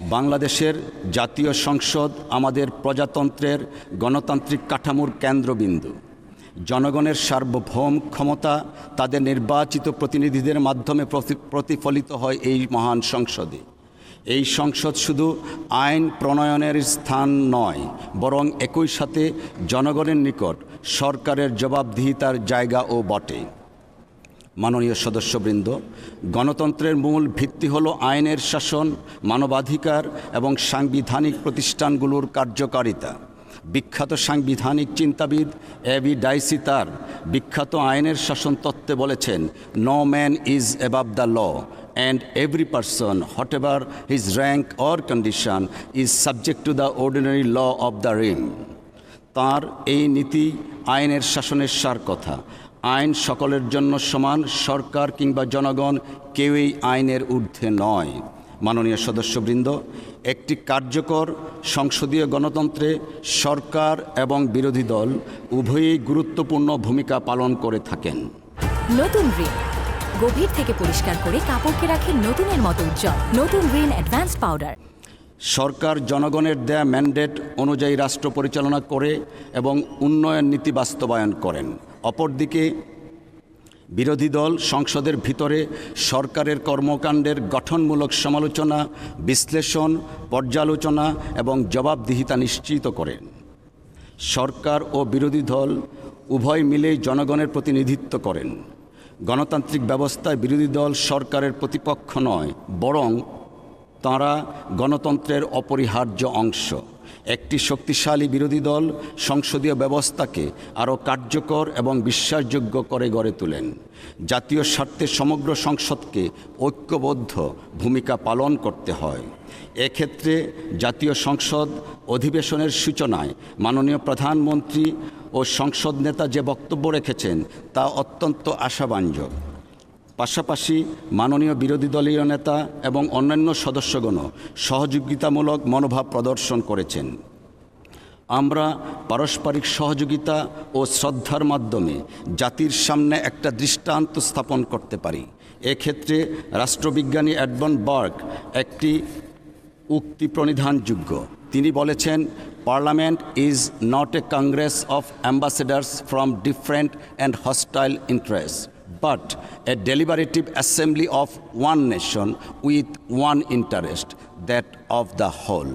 বাংলাদেশের জাতীয় সংসদ আমাদের প্রজাতন্ত্রের গণতান্ত্রিক কাঠামোর কেন্দ্রবিন্দু। জনগণের সার্বভৌম ক্ষমতা তাদের নির্বাচিত প্রতিনিধিদের মাধ্যমে প্রতিফলিত হয় এই মহান সংসদে। এই সংসদ শুধু আইন প্রণয়নের স্থান নয়, বরং একই সাথে জনগণের নিকট সরকারের জবাবদিহিতার জায়গাও বটে। মাননীয় সদস্যবৃন্দ, গণতন্ত্রের মূল ভিত্তি হল আইনের শাসন, মানবাধিকার এবং সাংবিধানিক প্রতিষ্ঠানগুলোর কার্যকারিতা। বিখ্যাত সাংবিধানিক চিন্তাবিদ এবি ডাইসি তার বিখ্যাত আইনের শাসন তত্ত্বে বলেছেন, no man is above the law and every person, whatever his rank or condition, is subject to the ordinary law of the realm. তাঁর এই নীতি আইনের শাসনের সার কথা। আইন সকলের জন্য সমান, সরকার কিংবা জনগণ কেউই আইনের ঊর্ধ্বে নয়। মাননীয় সদস্যবৃন্দ, একটি কার্যকর সংসদীয় গণতন্ত্রে সরকার এবং বিরোধী দল উভয়ই গুরুত্বপূর্ণ ভূমিকা পালন করে থাকেন। নতুন রিন গভীর থেকে পরিষ্কার করে কাপড়কে রাখে নতুনের মতো উজ্জ্বল। নতুন রিন অ্যাডভান্সড পাউডার। সরকার জনগণের দেয়া ম্যান্ডেট অনুযায়ী রাষ্ট্র পরিচালনা করে এবং উন্নয়ন নীতি বাস্তবায়ন করেন। অপরদিকে বিরোধী দল সংসদের ভিতরে সরকারের কর্মকাণ্ডের গঠনমূলক সমালোচনা, বিশ্লেষণ, পর্যালোচনা এবং জবাবদিহিতা নিশ্চিত করেন। সরকার ও বিরোধী দল উভয় মিলেই জনগণের প্রতিনিধিত্ব করেন। গণতান্ত্রিক ব্যবস্থায় বিরোধী দল সরকারের প্রতিপক্ষ নয়, বরং তাঁরা গণতন্ত্রের অপরিহার্য অংশ। একটি শক্তিশালী বিরোধী দল সংসদীয় ব্যবস্থাকে আরও কার্যকর এবং বিশ্বাসযোগ্য করে গড়ে তোলেন। জাতীয় স্বার্থে সমগ্র সংসদকে ঐক্যবদ্ধ ভূমিকা পালন করতে হয়। এক্ষেত্রে জাতীয় সংসদ অধিবেশনের সূচনায় মাননীয় প্রধানমন্ত্রী ও সংসদ নেতা যে বক্তব্য রেখেছেন তা অত্যন্ত আশাব্যঞ্জক। পাশাপাশি মাননীয় বিরোধী দলীয় নেতা এবং অন্যান্য সদস্যগণও সহযোগিতামূলক মনোভাব প্রদর্শন করেছেন। আমরা পারস্পরিক সহযোগিতা ও শ্রদ্ধার মাধ্যমে জাতির সামনে একটা দৃষ্টান্ত স্থাপন করতে পারি। এক্ষেত্রে রাষ্ট্রবিজ্ঞানী এডমন্ড বার্গ একটি উক্তি প্রণিধানযোগ্য। তিনি বলেছেন, parliament is not a Congress of ambassadors from different and hostile interest, but a deliberative assembly of one nation with one interest, that of the whole.